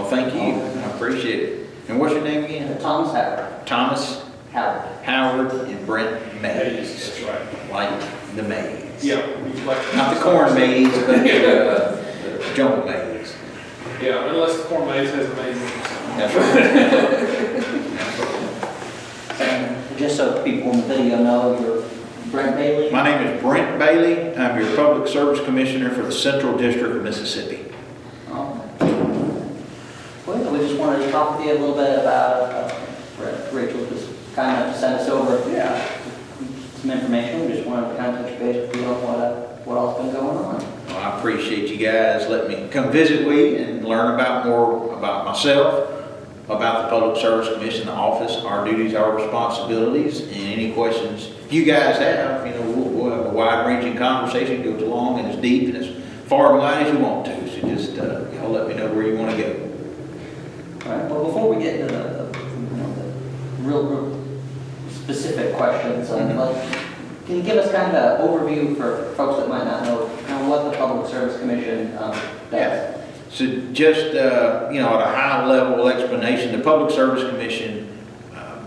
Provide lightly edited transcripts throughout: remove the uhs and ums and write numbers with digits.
Well, thank you. I appreciate it. And what's your name again? Thomas Howard. Thomas Howard. Howard and Brent Mays. That's right. Like the maze. Yeah. Not the corn maze, but the jungle maze. Yeah, unless the corn maze has a maze in it. That's right. And just so people in the video know, you're Brent Bailey. My name is Brent Bailey. I'm your Public Service Commissioner for the Central District of Mississippi. Well, we just wanted to talk with you a little bit about, Rachel just kind of sent us over some information. We just wanted to kind of touch base with you on what all's been going on. Well, I appreciate you guys letting me come visit with you and learn more about myself, about the Public Service Commission, the office, our duties, our responsibilities, and any questions you guys have. We'll have a wide-ranging conversation, goes long and as deep and as far and wide as you want to. So just y'all let me know where you want to go. All right. Well, before we get into the real specific questions, can you give us kind of an overview for folks that might not know kind of what the Public Service Commission does? Yeah. So just, at a high-level explanation, the Public Service Commission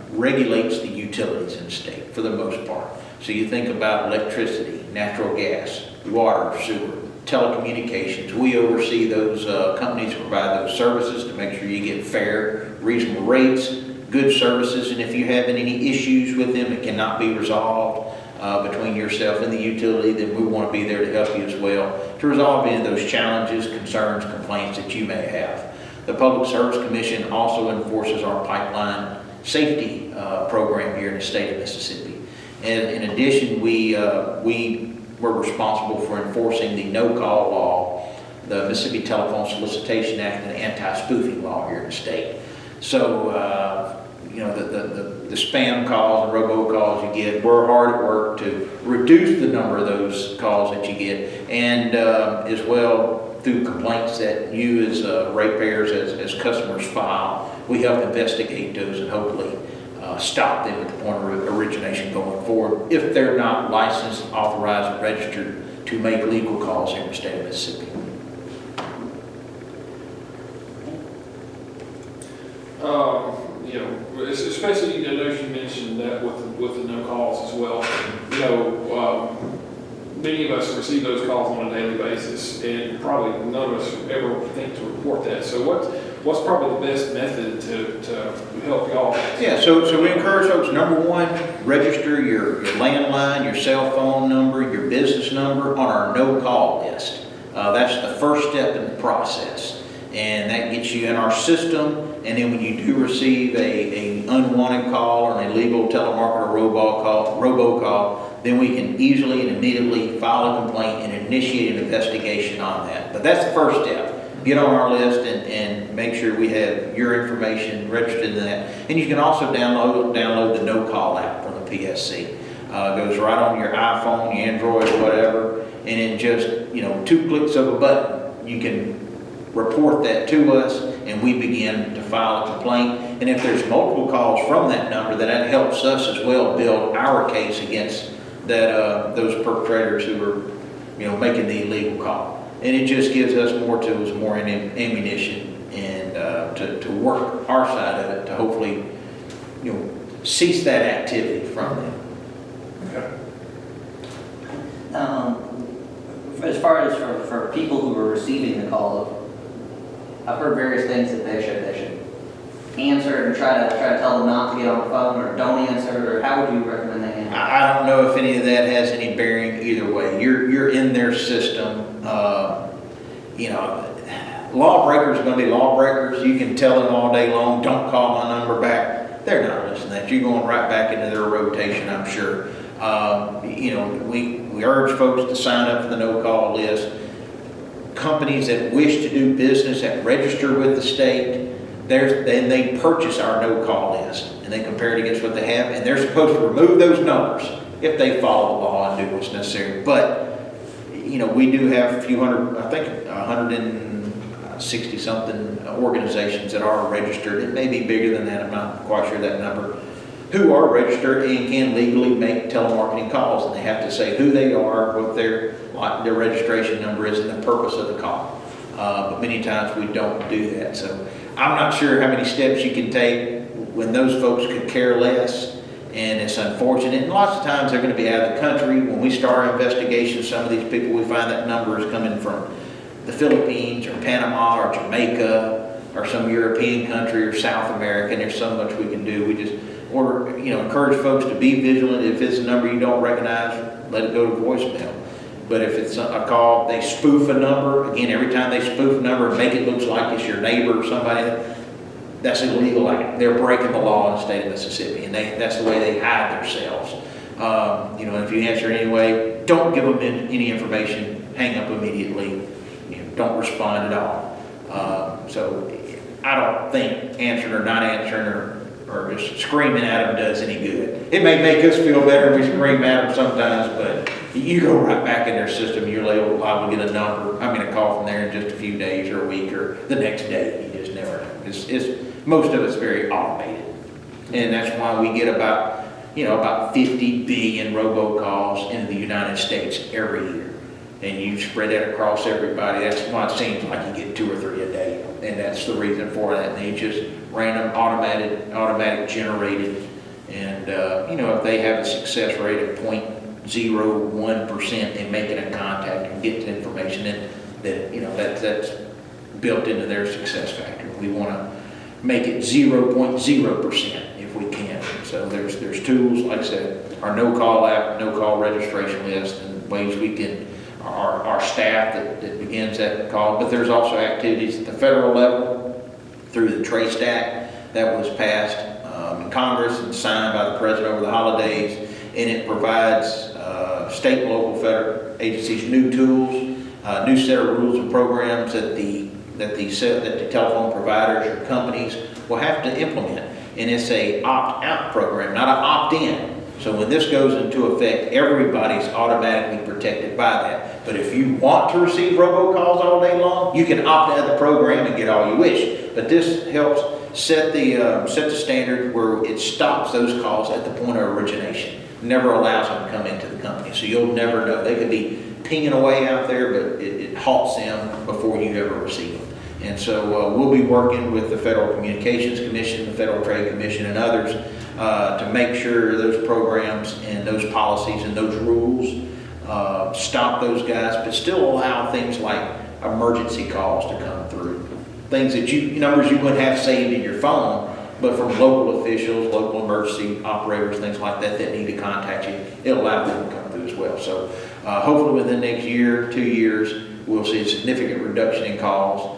regulates the utilities in the state for the most part. So you think about electricity, natural gas, water, sewer, telecommunications. We oversee those companies that provide those services to make sure you get fair, reasonable rates, good services, and if you have any issues with them that cannot be resolved between yourself and the utility, then we want to be there to help you as well to resolve any of those challenges, concerns, complaints that you may have. The Public Service Commission also enforces our pipeline safety program here in the state of Mississippi. And in addition, we're responsible for enforcing the no-call law, the Mississippi Telephone Solicitation Act, and the anti-spoofing law here in the state. So, the spam calls and robocalls you get, we're hard at work to reduce the number of those calls that you get, and as well through complaints that you as ratepayers, as customers file, we help investigate those and hopefully stop them at the point of origination going forward if they're not licensed, authorized, and registered to make legal calls here in the state of Mississippi. Especially, I know you mentioned that with the no calls as well. Many of us receive those calls on a daily basis, and probably none of us ever think to report that. So what's probably the best method to help y'all? Yeah, so we encourage folks, number one, register your landline, your cell phone number, your business number on our no-call list. That's the first step in the process. And that gets you in our system, and then when you do receive an unwanted call or an illegal telemarketer robocall, then we can easily and immediately file a complaint and initiate an investigation on that. But that's the first step. Get on our list and make sure we have your information registered in that. And you can also download the no-call app from the PSC. It goes right on your iPhone, your Android, whatever, and in just 2 clicks of a button, you can report that to us, and we begin to file a complaint. And if there's multiple calls from that number, then that helps us as well build our case against those perpetrators who are making the illegal call. And it just gives us more tools, more ammunition, and to work our side of it to hopefully cease that activity from them. Okay. As far as for people who are receiving the call, I've heard various things that they should answer and try to tell them not to get on the phone, or don't answer, or how would you recommend they handle it? I don't know if any of that has any bearing either way. You're in their system. Lawbreakers are going to be lawbreakers. You can tell them all day long, don't call my number back. They're not listening to that. You're going right back into their rotation, I'm sure. We urge folks to sign up for the no-call list. Companies that wish to do business that register with the state, then they purchase our no-call list, and they compare it against what they have, and they're supposed to remove those numbers if they follow the law and do what's necessary. But we do have a few hundred, I think 160 something organizations that are registered. It may be bigger than that, I'm not quite sure that number, who are registered and can legally make telemarketing calls, and they have to say who they are, what their registration number is, and the purpose of the call. But many times we don't do that. So I'm not sure how many steps you can take when those folks could care less. And it's unfortunate, and lots of times they're gonna be out of the country. When we start our investigation, some of these people, we find that number is coming from the Philippines or Panama or Jamaica or some European country or South America, and there's so much we can do. We just encourage folks to be vigilant. If it's a number you don't recognize, let it go to voicemail. But if it's a call, they spoof a number, again, every time they spoof a number and make it look like it's your neighbor or somebody, that's illegal. Like, they're breaking the law in the state of Mississippi, and that's the way they hide themselves. If you answer anyway, don't give them any information, hang up immediately, don't respond at all. So I don't think answering or not answering or just screaming at them does any good. It may make us feel better if we scream at them sometimes, but you go right back in their system, you're liable to get a call from there in just a few days or a week or the next day. You just never know. Most of it's very automated. And that's why we get about 50 billion robocalls into the United States every year. And you spread that across everybody. That's why it seems like you get 2 or 3 a day. And that's the reason for that. And they just random automatic generated. And, if they have a success rate of 0.01% in making a contact and getting the information, then that's built into their success factor. We want to make it 0.0% if we can. So there's tools, like I said, our no-call app, no-call registration list, and ways we can, our staff that begins that call. But there's also activities at the federal level through the Trace Act that was passed in Congress and signed by the President over the holidays, and it provides state and local federal agencies new tools, new set of rules and programs that the telephone providers or companies will have to implement. And it's a opt-out program, not an opt-in. So when this goes into effect, everybody's automatically protected by that. But if you want to receive robocalls all day long, you can opt out of the program and get all you wish. But this helps set the standard where it stops those calls at the point of origination. Never allows them to come into the company. So you'll never know. They could be pinging away out there, but it halts them before you ever receive them. And so we'll be working with the Federal Communications Commission, the Federal Trade Commission, and others to make sure those programs and those policies and those rules stop those guys, but still allow things like emergency calls to come through. Things that numbers you wouldn't have saved in your phone, but from local officials, local emergency operators, things like that need to contact you, it'll allow them to come through as well. So hopefully within the next year, 2 years, we'll see a significant reduction in calls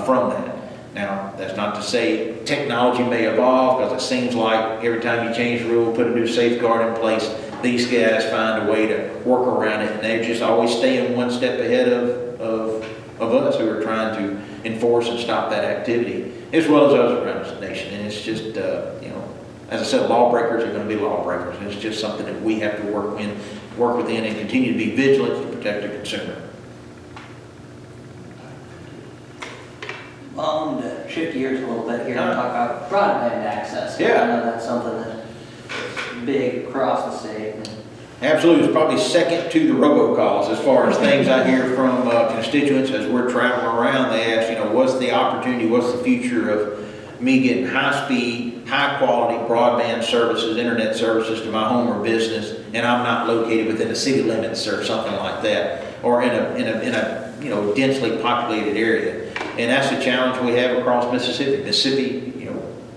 from that. Now, that's not to say technology may evolve, because it seems like every time you change the rule, put a new safeguard in place, these guys find a way to work around it, and they're just always staying one step ahead of us who are trying to enforce and stop that activity, as well as others around the nation. And it's just, as I said, lawbreakers are going to be lawbreakers. And it's just something that we have to work within and continue to be vigilant to protect the consumer. To shift gears a little bit here and talk about broadband access. Yeah. I know that's something that's big across the state. Absolutely. It's probably second to the robocalls as far as things I hear from constituents as we're traveling around. They ask, what's the opportunity, what's the future of me getting high-speed, high-quality broadband services, internet services to my home or business, and I'm not located within the city limits or something like that, or in a densely populated area. And that's the challenge we have across Mississippi. Mississippi,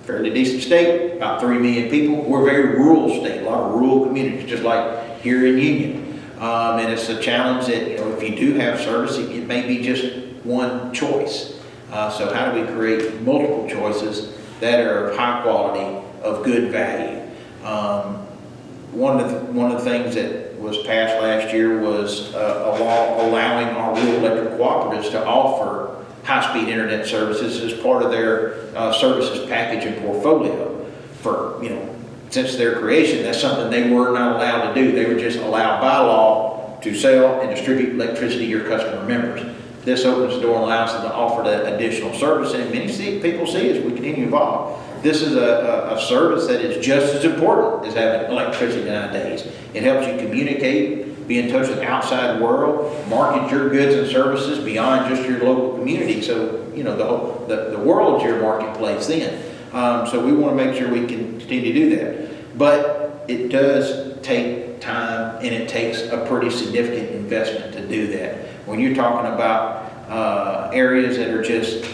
fairly decent state, about 3 million people. We're a very rural state, a lot of rural communities, just like here in Union. And it's a challenge that, if you do have service, it may be just one choice. So how do we create multiple choices that are of high quality, of good value? One of the things that was passed last year was a law allowing our rural electric cooperatives to offer high-speed internet services as part of their services package and portfolio. Since their creation, that's something they were not allowed to do. They were just allowed by law to sell and distribute electricity to your customer members. This opens the door and allows them to offer that additional service, and many people see as we continue to evolve. This is a service that is just as important as having electricity nowadays. It helps you communicate be in touch with the outside world, market your goods and services beyond just your local community. So, you know, the world's your marketplace then. So we want to make sure we can continue to do that. But it does take time, and it takes a pretty significant investment to do that. When you're talking about areas that are just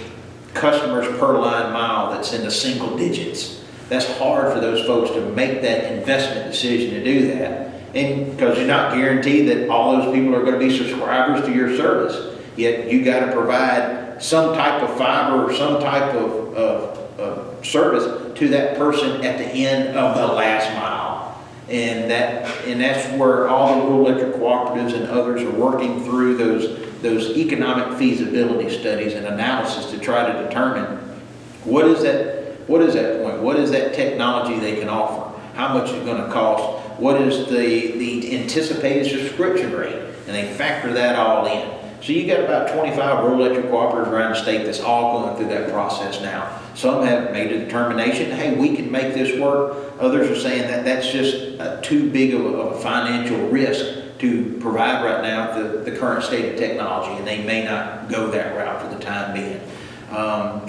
customers per line mile that's in the single digits, that's hard for those folks to make that investment decision to do that. And because you're not guaranteed that all those people are going to be subscribers to your service, yet you got to provide some type of fiber or some type of service to that person at the end of the last mile. And that's where all the rural electric cooperatives and others are working through those economic feasibility studies and analysis to try to determine what is that point, what is that technology they can offer, how much it's going to cost, what is the anticipated subscription rate, and they factor that all in. So you got about 25 rural electric cooperatives around the state that's all going through that process now. Some have made a determination, hey, we can make this work. Others are saying that that's just too big of a financial risk to provide right now the current state of technology, and they may not go that route for the time being.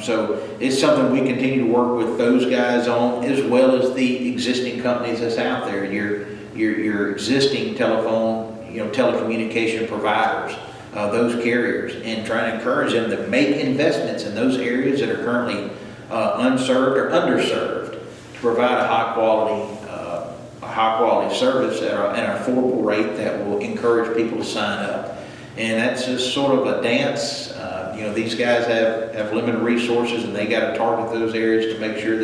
So it's something we continue to work with those guys on, as well as the existing companies that's out there, your existing telephone, telecommunication providers, those carriers, and trying to encourage them to make investments in those areas that are currently unserved or underserved to provide a high quality service at an affordable rate that will encourage people to sign up. And that's just sort of a dance. These guys have limited resources, and they got to target those areas to make sure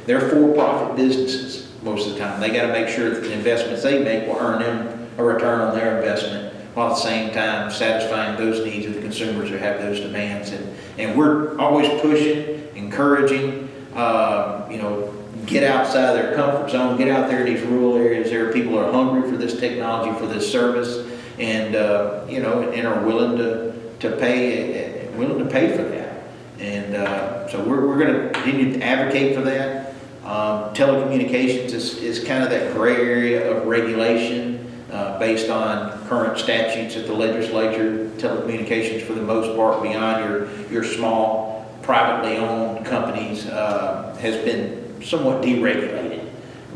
they're for-profit businesses most of the time. They got to make sure that the investments they make will earn them a return on their investment, while at the same time satisfying those needs of the consumers who have those demands. And we're always pushing, encouraging, get outside their comfort zone, get out there in these rural areas. There are people who are hungry for this technology, for this service, and and are willing to pay for that. And so we're going to continue to advocate for that. Telecommunications is kind of that gray area of regulation based on current statutes at the legislature. Telecommunications, for the most part, beyond your small privately owned companies, has been somewhat deregulated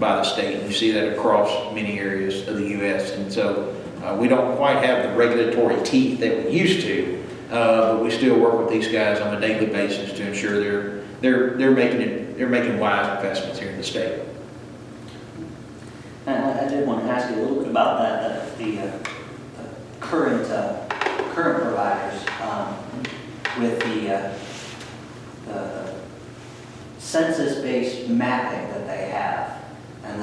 by the state. You see that across many areas of the U.S. And so we don't quite have the regulatory teeth that we used to, but we still work with these guys on a daily basis to ensure they're making wise investments here in the state. I did want to ask you a little bit about that, the current providers with the census-based mapping that they have, and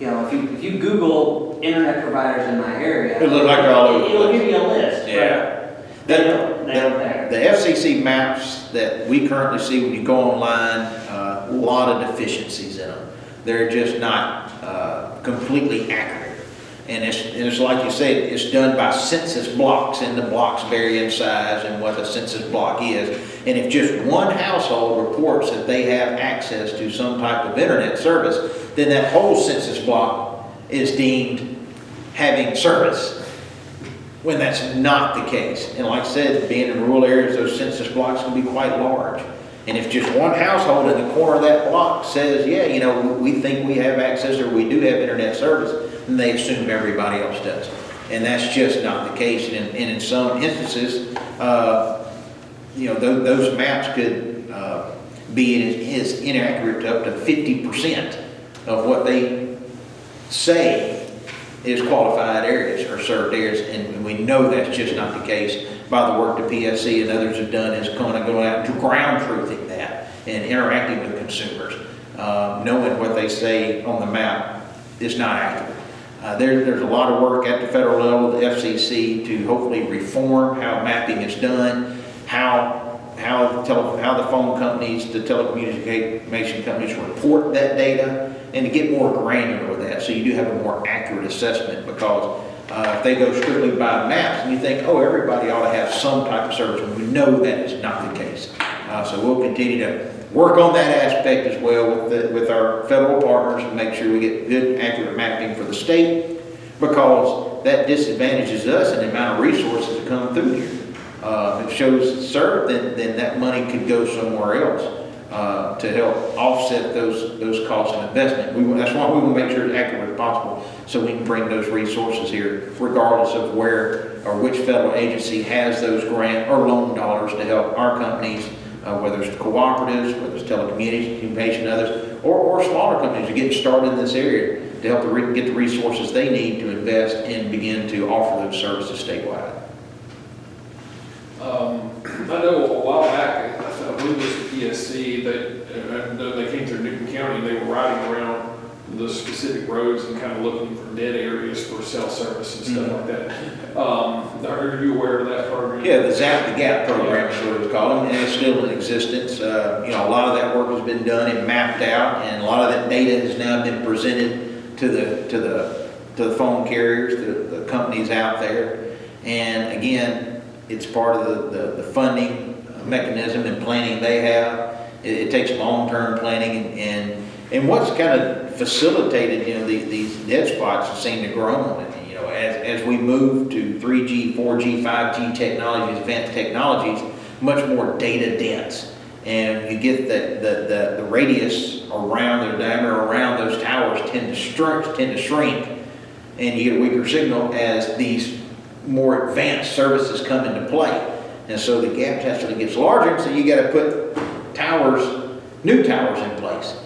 if you Google internet providers in my area, It looks like they're all over the it'll place. give you a list. Yeah. They don't there. The FCC maps that we currently see when you go online, a lot of deficiencies in them. They're just not completely accurate. And it's like you said, it's done by census blocks, and the blocks vary in size and what a census block is. And if just one household reports that they have access to some type of internet service, then that whole census block is deemed having service, when that's not the case. And like I said, being in rural areas, those census blocks can be quite large. And if just one household in the corner of that block says, yeah, we think we have access or we do have internet service, then they assume everybody else does. And that's just not the case. And in some instances, those maps could be as inaccurate to up to 50% of what they say is qualified areas or served areas, and we know that's just not the case by the work the PSC and others have done, is going out to ground truthing that and interacting with consumers, knowing what they say on the map is not accurate. There's a lot of work at the federal level, the FCC, to hopefully reform how mapping is done, how the phone companies, the telecommunication companies report that data, and to get more granular with that, so you do have a more accurate assessment. Because if they go strictly by maps, and you think, oh, everybody ought to have some type of service, and we know that is not the case. So we'll continue to work on that aspect as well with our federal partners, and make sure we get good, accurate mapping for the state, because that disadvantages us in the amount of resources that come through here. If it shows served, then that money could go somewhere else to help offset those costs of investment. That's why we want to make sure it's accurate as possible, so we can bring those resources here, regardless of where or which federal agency has those grant or loan dollars to help our companies, whether it's cooperatives, whether it's telecommunication, others, or smaller companies who get started in this area to help get the resources they need to invest and begin to offer those services statewide. I know a while back, I believe it was the PSC, they came through Newton County, and they were riding around the specific roads and kind of looking for dead areas for cell service and stuff like that. Are you aware of that program? Yeah, the Zap the Gap program is what it's called, and it's still in existence. A lot of that work has been done and mapped out, and a lot of that data has now been presented to the phone carriers, the companies out there. And again, it's part of the funding mechanism and planning they have. It takes long-term planning, and what's kind of facilitated, these dead spots seem to grow. As we move to 3G, 4G, 5G technologies, advanced technologies, much more data dense. And you get the radius around, the diameter around those towers tend to shrink, and you get a weaker signal as these more advanced services come into play. And so the gap actually gets larger, and so you got to put new towers in place.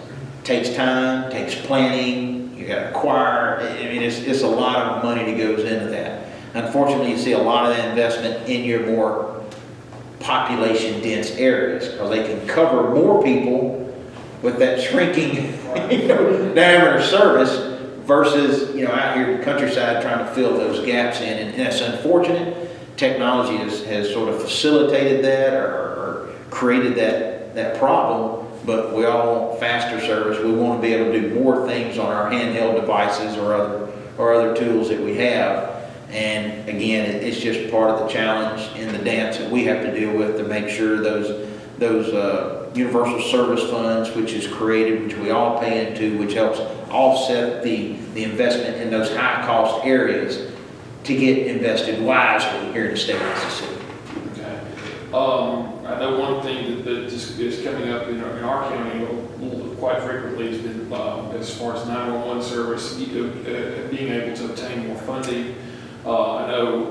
Takes time, takes planning, you got to acquire. It's a lot of money that goes into that. Unfortunately, you see a lot of that investment in your more population dense areas, because they can cover more people with that shrinking diameter service versus out here in the countryside trying to fill those gaps in. And that's unfortunate. Technology has sort of facilitated that or created that problem. But we all want faster service. We want to be able to do more things on our handheld devices or other tools that we have. And again, it's just part of the challenge in the dance that we have to deal with to make sure those universal service funds, which is created, which we all pay into, which helps offset the investment in those high cost areas, to get invested wisely here in the state of Mississippi. Okay. I know one thing that just is coming up in our county quite frequently has been as far as 911 service, being able to obtain more funding. I know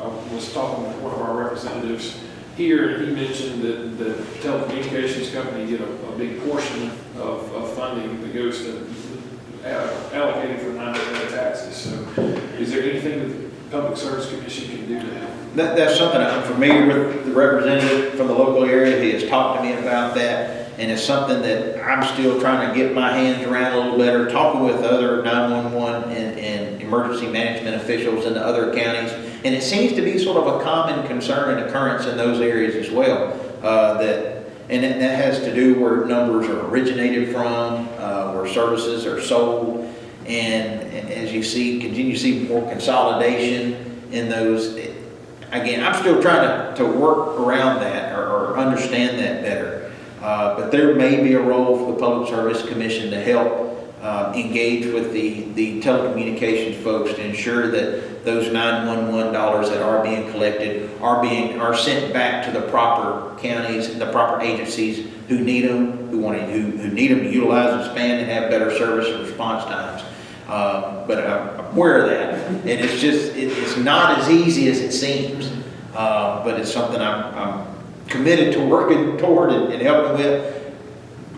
I was talking with one of our representatives here, and he mentioned that the telecommunications company get a big portion of funding that goes to allocated for 911 taxes. So is there anything that the Public Service Commission can do to help? That's something I'm familiar with. The representative from the local area, he has talked to me about that, and it's something that I'm still trying to get my hands around a little better, talking with other 911 and emergency management officials in the other counties, and it seems to be sort of a common concern and occurrence in those areas as well, that has to do where numbers are originated from, where services are sold, and as you continue to see more consolidation in those. Again, I'm still trying to work around that or understand that better. But there may be a role for the Public Service Commission to help engage with the telecommunications folks to ensure that those 911 dollars that are being collected are sent back to the proper counties and the proper agencies who need them, who need them to utilize and expand and have better service and response times. But I'm aware of that, and it's not as easy as it seems, but it's something I'm committed to working toward and helping with.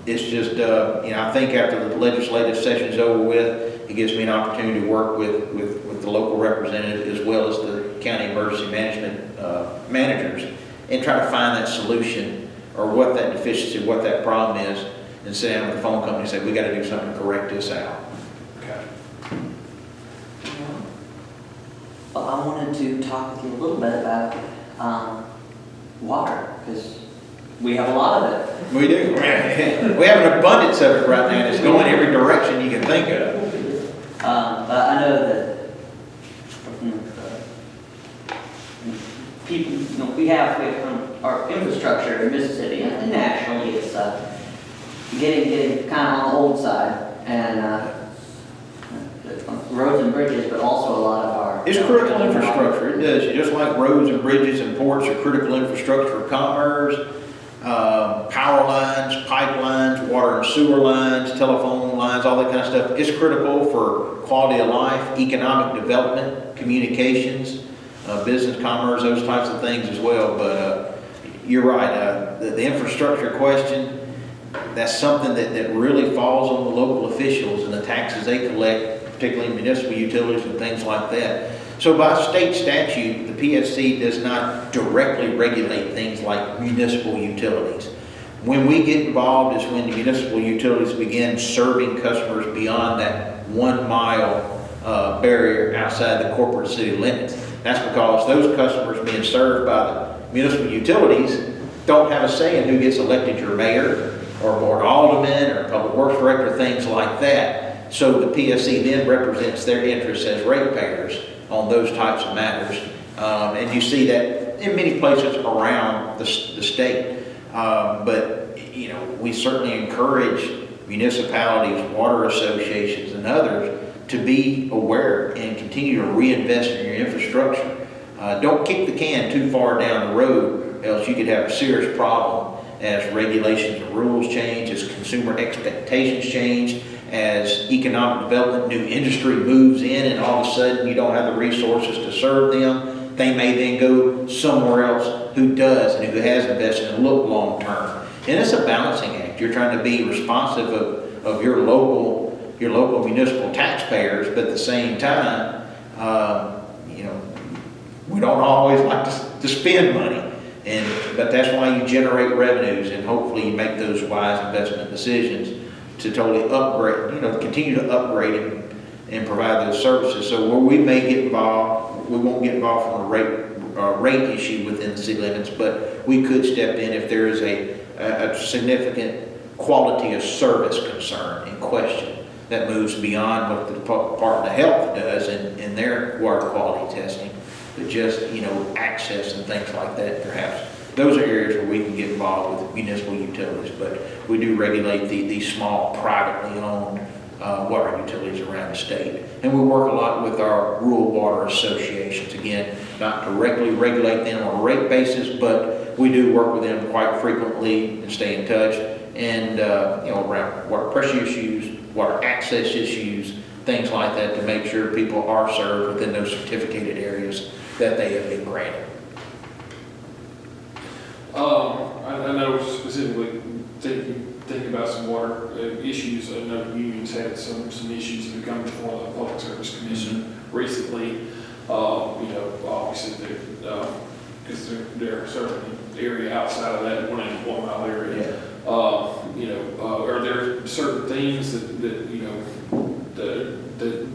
It's just, I think after the legislative session is over with, it gives me an opportunity to work with the local representative as well as the county emergency management managers and try to find that solution or what that deficiency, what that problem is, and sit down with the phone company and say, we got to do something to correct this out. Well, I wanted to talk with you a little bit about water, because we have a lot of it. We do. We have an abundance of it right now, and it's going every direction you can think of. But I know that people, we have our infrastructure in Mississippi and nationally, it's getting kind of on the old side, and roads and bridges, but also a lot of our. It's critical infrastructure, it does, just like roads and bridges and ports are critical infrastructure for commerce, power lines, pipelines, water and sewer lines, telephone lines, all that kind of stuff. It's critical for quality of life, economic development, communications, business, commerce, those types of things as well. But you're right, the infrastructure question, that's something that really falls on the local officials and the taxes they collect, particularly municipal utilities and things like that. So by state statute, the PSC does not directly regulate things like municipal utilities. When we get involved is when the municipal utilities begin serving customers beyond that 1 mile barrier outside the corporate city limits. That's because those customers being served by the municipal utilities don't have a say in who gets elected your mayor or board alderman or public works director, things like that. So the PSC then represents their interests as ratepayers on those types of matters. And you see that in many places around the state. But, you know, we certainly encourage municipalities, water associations, and others to be aware and continue to reinvest in your infrastructure. Don't kick the can too far down the road, else you could have a serious problem as regulations and rules change, as consumer expectations change, as economic development, new industry moves in, and all of a sudden you don't have the resources to serve them. They may then go somewhere else who does and who has invested and look long term. And it's a balancing act. You're trying to be responsive of your local municipal taxpayers, but at the same time, you know, we don't always like to spend money. But that's why you generate revenues, and hopefully you make those wise investment decisions to totally upgrade, you know, continue to upgrade and provide those services. So where we may get involved, we won't get involved from a rate issue within the city limits, but we could step in if there is a significant quality of service concern in question that moves beyond what the Department of Health does in their water quality testing, but just, you know, access and things like that, perhaps. Those are areas where we can get involved with municipal utilities, but we do regulate these small privately owned water utilities around the state. And we work a lot with our rural water associations. Again, not directly regulate them on a rate basis, but we do work with them quite frequently and stay in touch. And, you know, around water pressure issues, water access issues, things like that, to make sure people are served within those certificated areas that they have been granted. I know specifically thinking about some water issues. I know unions had some issues that have come before the Public Service Commission recently. You know, obviously because they're serving the area outside of that 1 mile area. Yeah. You know, are there certain things that you know that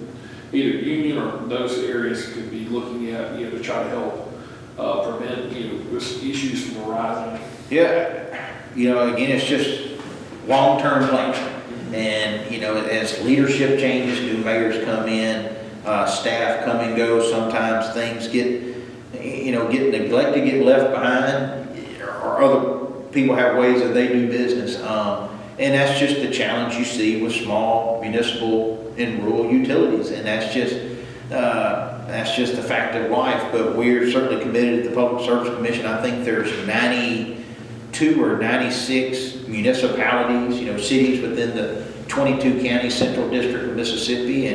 either union or those areas could be looking at, you know, to try to help prevent, you know, issues from arising? Yeah, you know, again, it's just long-term planning. And, you know, as leadership changes, new mayors come in, staff come and go, sometimes things get neglected, get left behind, or other people have ways that they do business. And that's just the challenge you see with small municipal and rural utilities. And that's just the fact of life. But we're certainly committed at the Public Service Commission. I think there's 92 or 96 municipalities, you know, cities within the 22 county central district of Mississippi.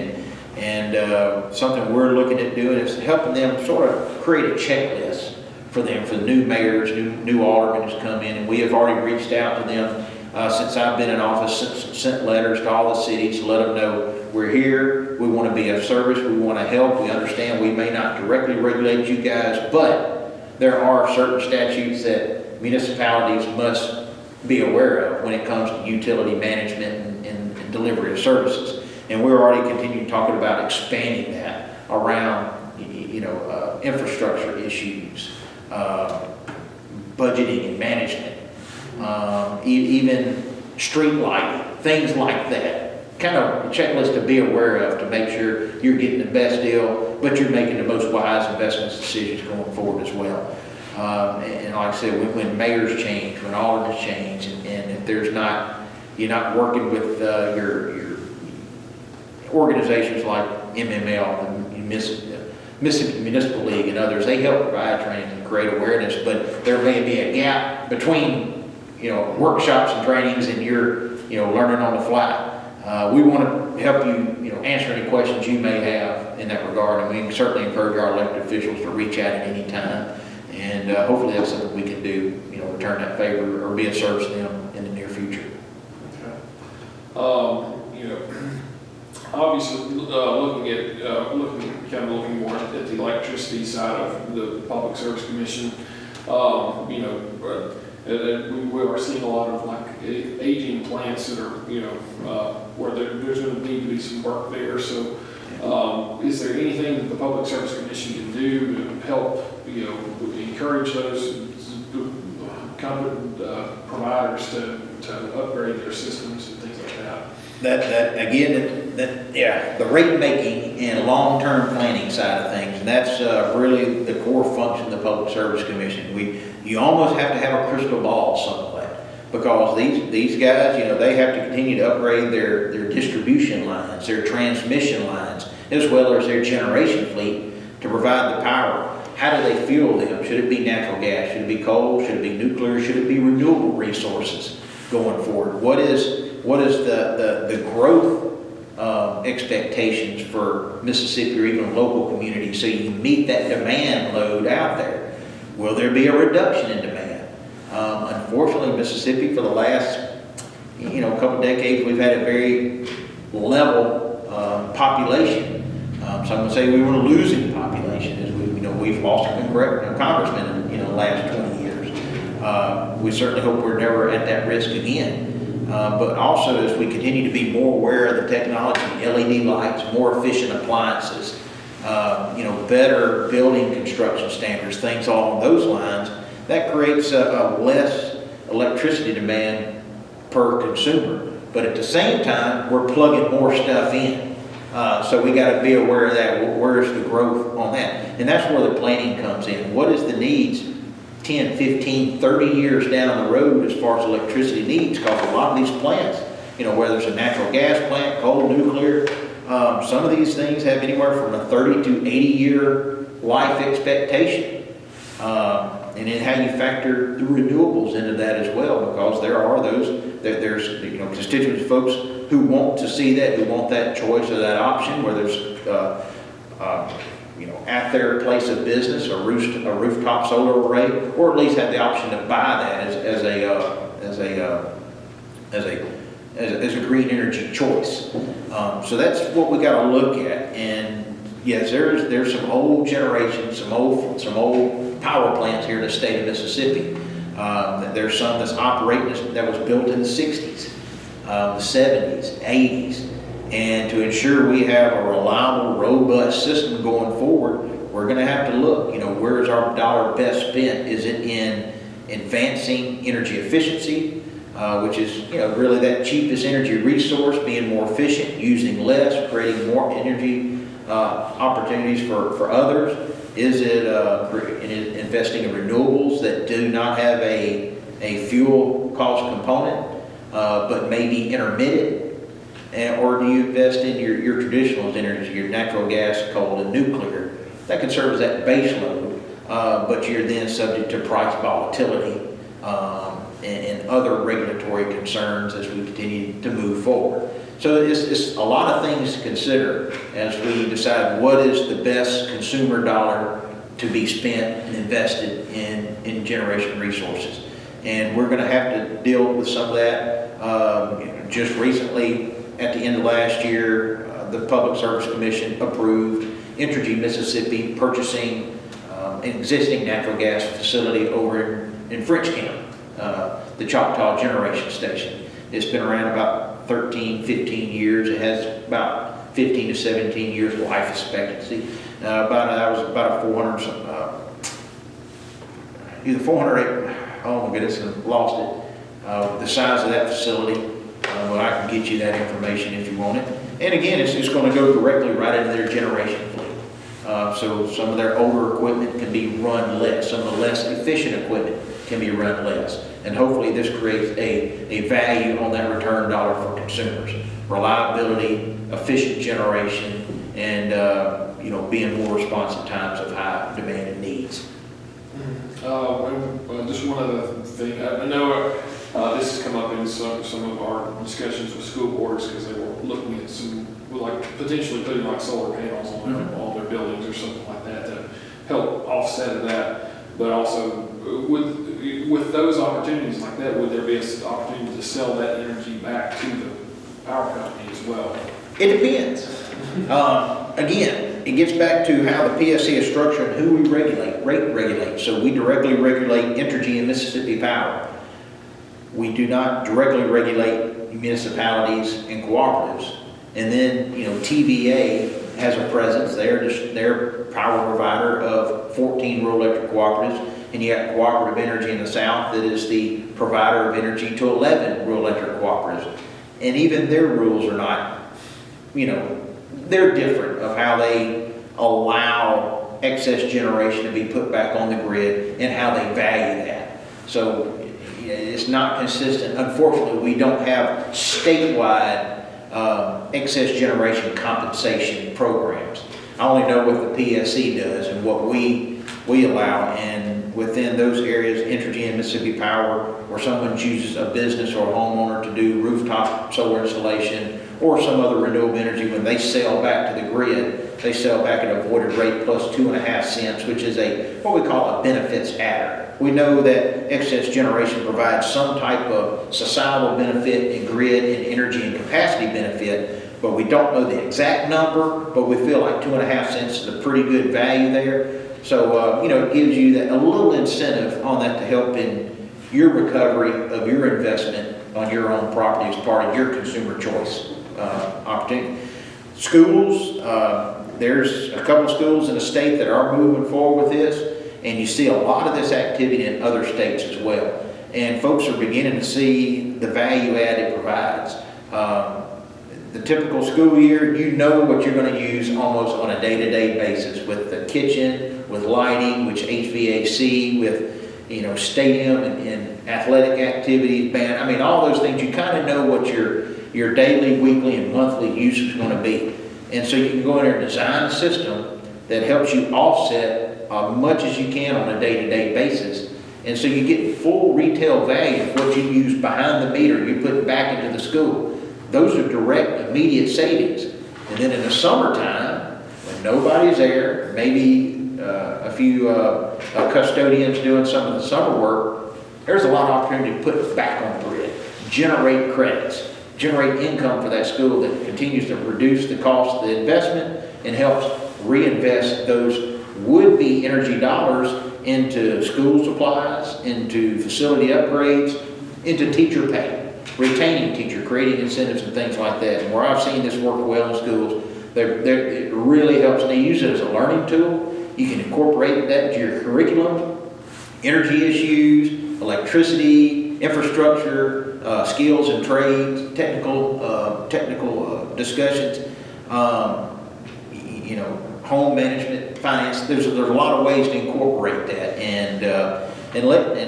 And something we're looking at doing is helping them sort of create a checklist for them, for the new mayors, new aldermen who's come in. And we have already reached out to them since I've been in office, sent letters to all the cities to let them know we're here, we want to be of service, we want to help, we understand we may not directly regulate you guys, but there are certain statutes that municipalities must be aware of when it comes to utility management and delivery of services. And we're already continuing talking about expanding that around, you know, infrastructure issues, budgeting and management, even street lighting, things like that. Kind of a checklist to be aware of to make sure you're getting the best deal, but you're making the most wise investment decisions going forward as well. And like I said, when mayors change, when aldermen change, and if there's not, you're not working with your organizations like MML, the Mississippi Municipal League and others, they help provide training and create awareness, but there may be a gap between, workshops and trainings and your, learning on the fly. We want to help you, answer any questions you may have in that regard, and we certainly encourage our elected officials to reach out at any time, and hopefully that's something we can do, return that favor or be of service to them in the near future. Obviously, looking more at the electricity side of the Public Service Commission, we are seeing a lot of like aging plants that are, where there's going to need to be some work there. So, is there anything that the Public Service Commission can do to help, encourage those competent providers to upgrade their systems and things like that? The rate making and long-term planning side of things, and that's really the core function of the Public Service Commission. You almost have to have a crystal ball somewhat, because these guys, they have to continue to upgrade their distribution lines, their transmission lines, as well as their generation fleet to provide the power. How do they fuel them? Should it be natural gas? Should it be coal? Should it be nuclear? Should it be renewable resources going forward? What is the growth expectations for Mississippi or even local communities, so you meet that demand load out there? Will there be a reduction in demand? Unfortunately, Mississippi, for the last couple decades, we've had a very level population. Some would say we were losing population as we've lost a congressman in the last 20 years. We certainly hope we're never at that risk again. But also, as we continue to be more aware of the technology, LED lights, more efficient appliances, better building construction standards, things along those lines, that creates a less electricity demand per consumer. But at the same time, we're plugging more stuff in. So we got to be aware of that. Where's the growth on that? And that's where the planning comes in. What is the needs 10, 15, 30 years down the road as far as electricity needs? Because a lot of these plants, whether it's a natural gas plant, coal, nuclear, some of these things have anywhere from a 30 to 80 year life expectation. And then how you factor the renewables into that as well, because there's constituents, folks who want to see that, who want that choice or that option, where there's at their place of business a rooftop solar array, or at least have the option to buy that as a green energy choice. So that's what we got to look at. And yes, there's some old generation, some old power plants here in the state of Mississippi. There's some that's operating that was built in the 60s, the 70s, 80s. And to ensure we have a reliable, robust system going forward, we're going to have to look, where's our dollar best spent? Is it in advancing energy efficiency, which is, really that cheapest energy resource, being more efficient, using less, creating more energy opportunities for others? Is it investing in renewables that do not have a fuel cost component, but may be intermittent? Or do you invest in your traditional energy, your natural gas, coal, and nuclear? That can serve as that base load, but you're then subject to price volatility and other regulatory concerns as we continue to move forward. So it's a lot of things to consider as we decide what is the best consumer dollar to be spent and invested in generation resources. And we're going to have to deal with some of that. Just recently, at the end of last year, the Public Service Commission approved Entergy Mississippi purchasing an existing natural gas facility over in French County, the Choctaw Generation Station. It's been around about 13, 15 years. It has about 15 to 17 years life expectancy. That was about a 400, oh my goodness, I lost it. The size of that facility. But I can get you that information if you want it. And again, it's going to go directly right into their generation fleet. So some of their older equipment can be run less. Some of the less efficient equipment can be run less. And hopefully this creates a value on that return dollar for consumers. Reliability, efficient generation, and being more responsive times of high demand and needs. Just one other thing. I know this has come up in some of our discussions with school boards because they were looking at potentially putting like solar panels on their buildings or something like that to help offset that. But also with those opportunities like that, would there be an opportunity to sell that energy back to the power company as well? It depends. Again, it gets back to how the PSC is structured and who we regulate. So we directly regulate Entergy and Mississippi Power. We do not directly regulate municipalities and cooperatives. And then, TVA has a presence there. They're power provider of 14 rural electric cooperatives. And you have Cooperative Energy in the South that is the provider of energy to 11 rural electric cooperatives. And even their rules are not, they're different of how they allow excess generation to be put back on the grid and how they value that. So it's not consistent. Unfortunately, we don't have statewide excess generation compensation programs. I only know what the PSC does and what we allow, and within those areas, Entergy and Mississippi Power, where someone chooses a business or a homeowner to do rooftop solar installation or some other renewable energy, when they sell back to the grid, they sell back at a avoided rate plus 2.5 cents, which is what we call a benefits adder. We know that excess generation provides some type of societal benefit and grid and energy and capacity benefit, but we don't know the exact number, but we feel like 2.5 cents is a pretty good value there. So, it gives you a little incentive on that to help in your recovery of your investment on your own property as part of your consumer choice opportunity. Schools, there's a couple of schools in the state that are moving forward with this, and you see a lot of this activity in other states as well. And folks are beginning to see the value add it provides. The typical school year, you know what you're going to use almost on a day-to-day basis with the kitchen, with lighting, with HVAC, with stadium and athletic activities, band. I mean, all those things, you kind of know what your daily, weekly, and monthly use is going to be. And so you can go in there and design a system that helps you offset as much as you can on a day-to-day basis. And so you get full retail value of what you use behind the meter, you put it back into the school. Those are direct, immediate savings. And then in the summertime, when nobody's there, maybe a few custodians doing some of the summer work, there's a lot of opportunity to put it back on the grid, generate credits, generate income for that school that continues to reduce the cost of the investment and helps reinvest those would-be energy dollars into school supplies, into facility upgrades, into teacher pay, retaining teacher, creating incentives and things like that. And where I've seen this work well in schools, it really helps. And they use it as a learning tool. You can incorporate that into your curriculum, energy issues, electricity, infrastructure, skills and trades, technical discussions, home management, finance. There's a lot of ways to incorporate that and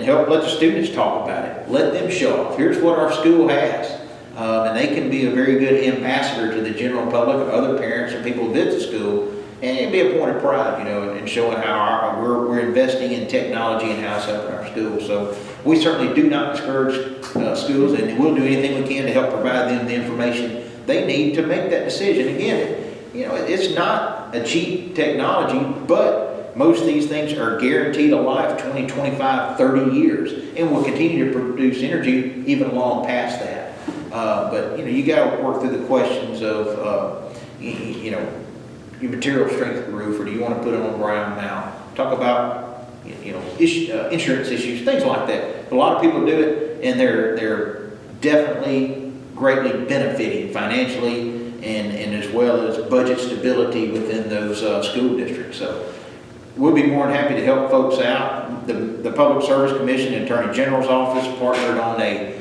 help let the students talk about it. Let them show off. Here's what our school has. And they can be a very good ambassador to the general public or other parents and people who visit school, and it'd be a point of pride, in showing how we're investing in technology and how it's helping our schools. So we certainly do not discourage schools, and we'll do anything we can to help provide them the information they need to make that decision. Again, it's not a cheap technology, but most of these things are guaranteed a life 20, 25, 30 years, and will continue to produce energy even long past that. But you got to work through the questions of your material strength of the roof, or do you want to put it on ground now? Talk about insurance issues, things like that. A lot of people do it, and they're definitely greatly benefiting financially and as well as budget stability within those school districts. So we'll be more than happy to help folks out. The Public Service Commission and Attorney General's Office partnered on a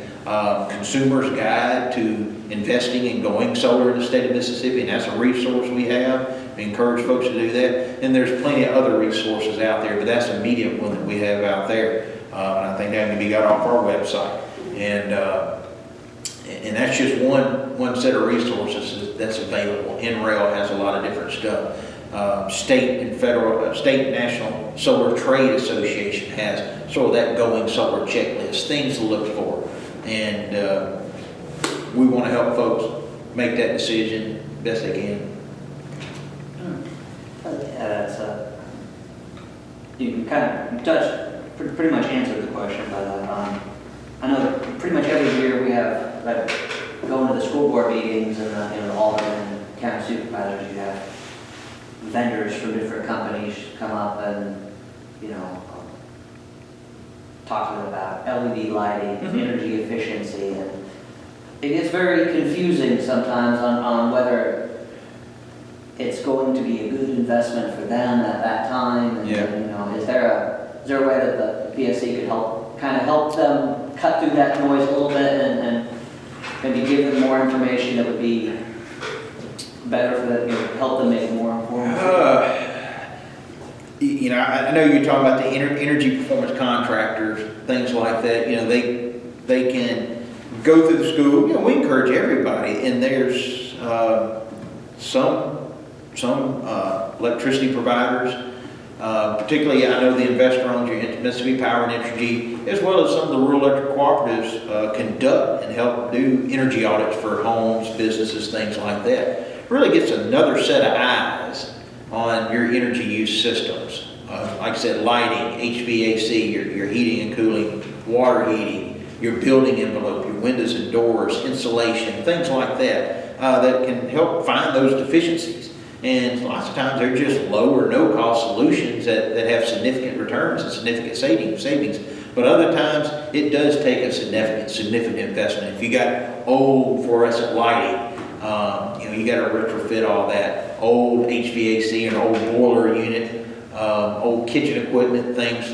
consumer's guide to investing and going solar in the state of Mississippi, and that's a resource we have. We encourage folks to do that. And there's plenty of other resources out there, but that's the immediate one that we have out there. And I think that can be got off our website. And that's just one set of resources that's available. NREL has a lot of different stuff. State and federal, state and national solar trade association has sort of that going solar checklist, things to look for. And we want to help folks make that decision best they can. Yeah, you kind of touched, pretty much answered the question, but I know that pretty much every year we have, like, going to the school board meetings and the aldermen and county supervisors, you have vendors from different companies come up and, talk to them about LED lighting, energy efficiency, and it gets very confusing sometimes on whether it's going to be a good investment for them at that time. And, is there a way that the PSC could help them cut through that noise a little bit and maybe give them more information that would be better for them, help them make more informed? I know you're talking about the energy performance contractors, things like that. They can go through the school. We encourage everybody, and there's some electricity providers, particularly I know the investor-owned Mississippi Power and Entergy, as well as some of the rural electric cooperatives conduct and help do energy audits for homes, businesses, things like that. Really gets another set of eyes on your energy use systems. Like I said, lighting, HVAC, your heating and cooling, water heating, your building envelope, your windows and doors, insulation, things like that, that can help find those deficiencies. And lots of times they're just low or no cost solutions that have significant returns and significant savings. But other times it does take a significant investment. If you got old fluorescent lighting, you got to retrofit all that old HVAC, an old boiler unit, old kitchen equipment, things.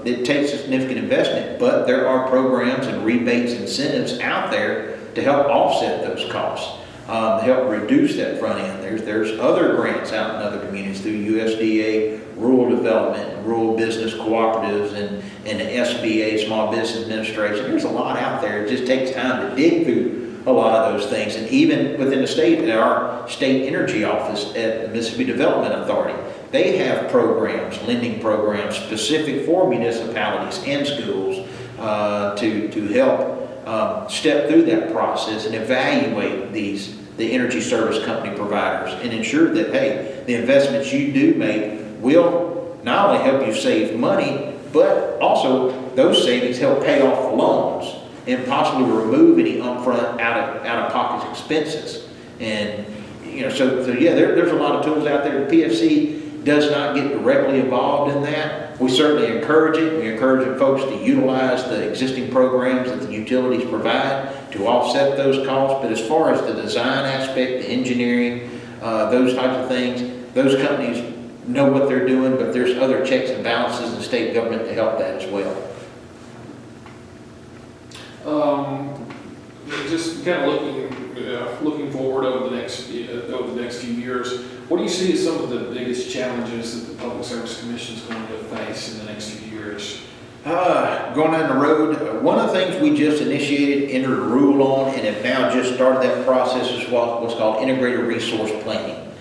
It takes a significant investment. But there are programs and rebates, incentives out there to help offset those costs. To help reduce that front end. There's other grants out in other communities through USDA, rural development, rural business cooperatives, and the SBA, Small Business Administration. There's a lot out there. It just takes time to dig through a lot of those things. And even within the state, in our state energy office at the Mississippi Development Authority, they have programs, lending programs specific for municipalities and schools to help step through that process and evaluate the energy service company providers and ensure that, hey, the investments you do make will not only help you save money, but also those savings help pay off the loans and possibly remove any upfront out-of-pocket expenses. And so there's a lot of tools out there. The PFC does not get directly involved in that. We certainly encourage it. We encourage folks to utilize the existing programs that the utilities provide to offset those costs. But as far as the design aspect, the engineering, those types of things, those companies know what they're doing, but there's other checks and balances in the state government to help that as well. Just kind of looking forward over the next few years, what do you see as some of the biggest challenges that the Public Service Commission is going to face in the next few years? Going down the road, one of the things we just initiated, entered a rule on, and have now just started that process is what's called integrated resource planning.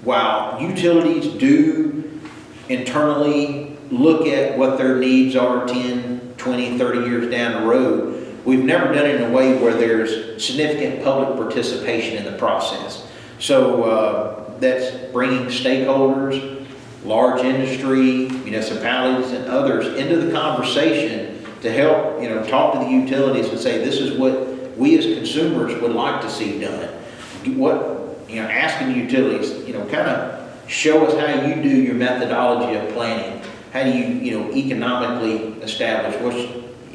While utilities do internally look at what their needs are 10, 20, 30 years down the road, we've never done it in a way where there's significant public participation in the process. So that's bringing stakeholders, large industry, municipalities, and others into the conversation to help, talk to the utilities and say, this is what we as consumers would like to see done. Asking the utilities, kind of show us how you do your methodology of planning. How do you, economically establish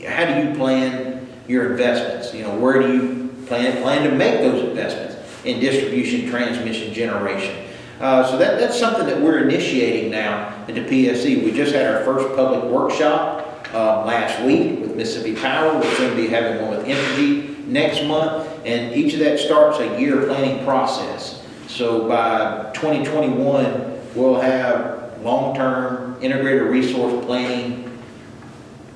how do you plan your investments? Where do you plan to make those investments in distribution, transmission, generation? So that's something that we're initiating now at the PSC. We just had our first public workshop last week with Mississippi Power. We're going to be having one with Entergy next month, and each of that starts a year planning process So by 2021, we'll have long-term integrated resource planning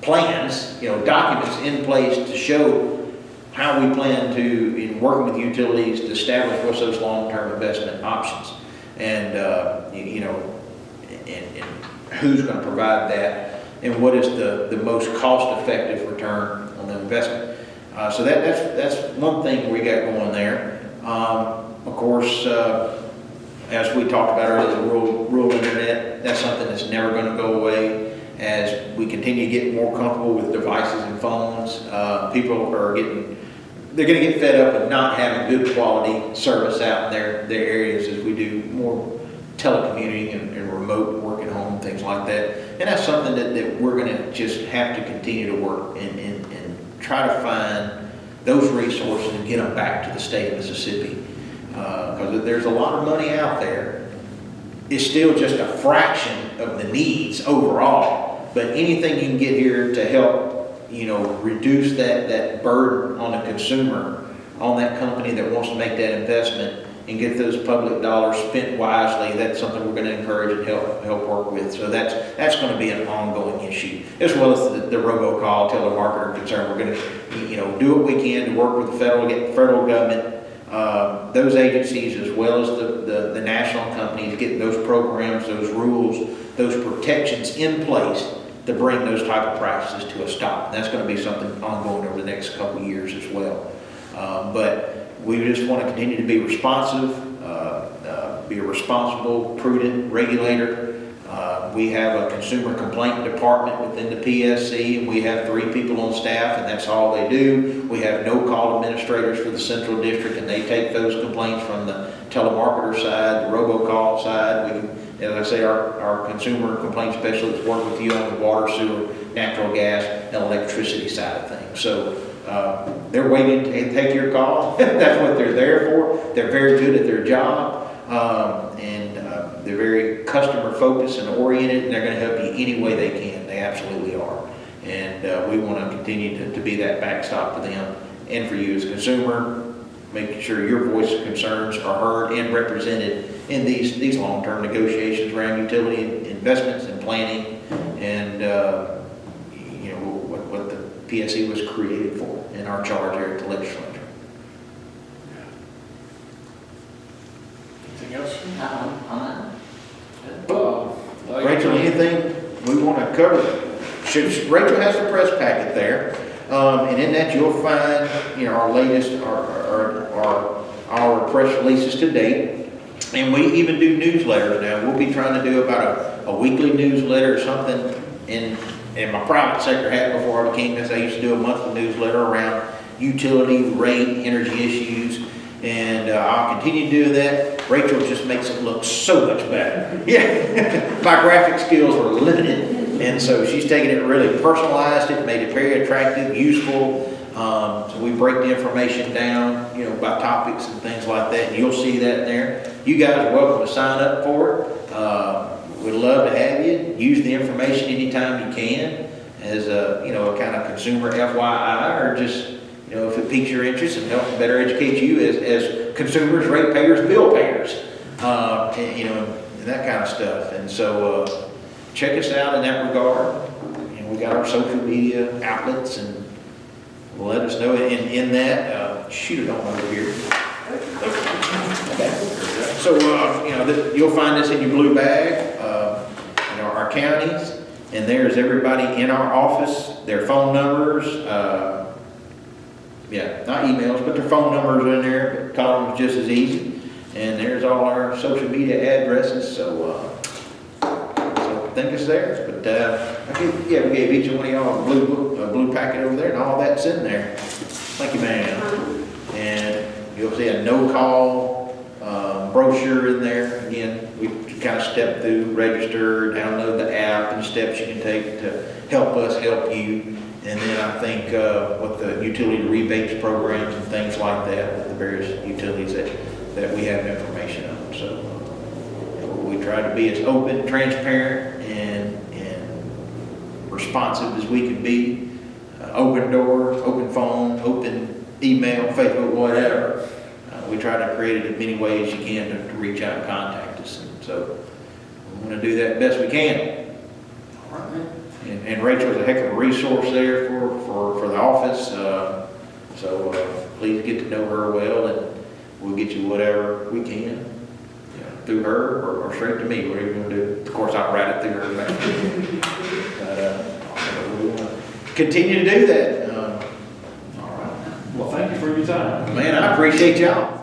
plans, documents in place to show how we plan to, in working with utilities, to establish what's those long-term investment options. And, and who's going to provide that, and what is the most cost-effective return on the investment. So that's one thing we got going there. Of course, as we talked about earlier, the rural internet, that's something that's never going to go away. As we continue to get more comfortable with devices and phones, people are they're going to get fed up with not having good quality service out in their areas as we do more telecommuting and remote work at home, things like that. And that's something that we're going to just have to continue to work and try to find those resources and get them back to the state of Mississippi. Because there's a lot of money out there. It's still just a fraction of the needs overall. But anything you can get here to help, reduce that burden on the consumer, on that company that wants to make that investment and get those public dollars spent wisely, that's something we're going to encourage and help work with. So that's going to be an ongoing issue, as well as the robocall telemarketer concern. We're going to, do what we can to work with the federal government, those agencies, as well as the national companies, getting those programs, those rules, those protections in place to bring those type of practices to a stop. And that's going to be something ongoing over the next couple of years as well. But we just want to continue to be responsive, be a responsible, prudent regulator. We have a consumer complaint department within the PSC, and we have 3 people on staff, and that's all they do. We have no-call administrators for the Central District, and they take those complaints from the telemarketer side, the robocall side. As I say, our consumer complaint specialists work with you on the water, sewer, natural gas, and electricity side of things. So they're waiting to take your call. That's what they're there for. They're very good at their job, and they're very customer focused and oriented, and they're going to help you any way they can. They absolutely are. And we want to continue to be that backstop for them and for you as a consumer, making sure your voice and concerns are heard and represented in these long-term negotiations around utility investments and planning, and what the PSC was created for in our charge here at the legislature. Anything else? Rachel, anything we want to cover? Rachel has the press packet there, and in that you'll find our latest our press releases to date. And we even do newsletters now. We'll be trying to do about a weekly newsletter or something in my private sector hat before I became this. I used to do a monthly newsletter around utility, rate, energy issues, and I'll continue to do that. Rachel just makes it look so much better. Yeah, my graphic skills were limited, and so she's taken it, really personalized it, made it very attractive, useful. So we break the information down, by topics and things like that, and you'll see that there. You guys are welcome to sign up for it. We'd love to have you. Use the information anytime you can as a kind of consumer FYI, or just, if it piques your interest and helps better educate you as consumers, ratepayers, bill payers, and that kind of stuff. And so check us out in that regard. And we got our social media outlets, and let us know in that. Shoot it on over here. Okay. So, you'll find this in your blue bag, our counties, and there's everybody in our office, their phone numbers, not emails, but their phone numbers are in there, but calling them is just as easy. And there's all our social media addresses, so I think it's there. But we gave each one of y'all a blue packet over there, and all that's in there. Thank you, ma'am. And you'll see a no-call brochure in there. Again, we kind of step through, register, download the app, and the steps you can take to help us help you. And then I think with the utility rebates programs and things like that, with the various utilities that we have information on. So we try to be as open, transparent, and responsive as we can be. Open door, open phone, open email, Facebook, whatever. we try to create it in many ways you can to reach out and contact us. And so we want to do that best we can. All right, man. And Rachel's a heck of a resource there for the office. So please get to know her well, and we'll get you whatever we can, you know, through her or straight to me, whatever you want to do. Of course, I'll write it through her back. But we want to continue to do that. All right. Well, thank you for your time. Man, I appreciate y'all.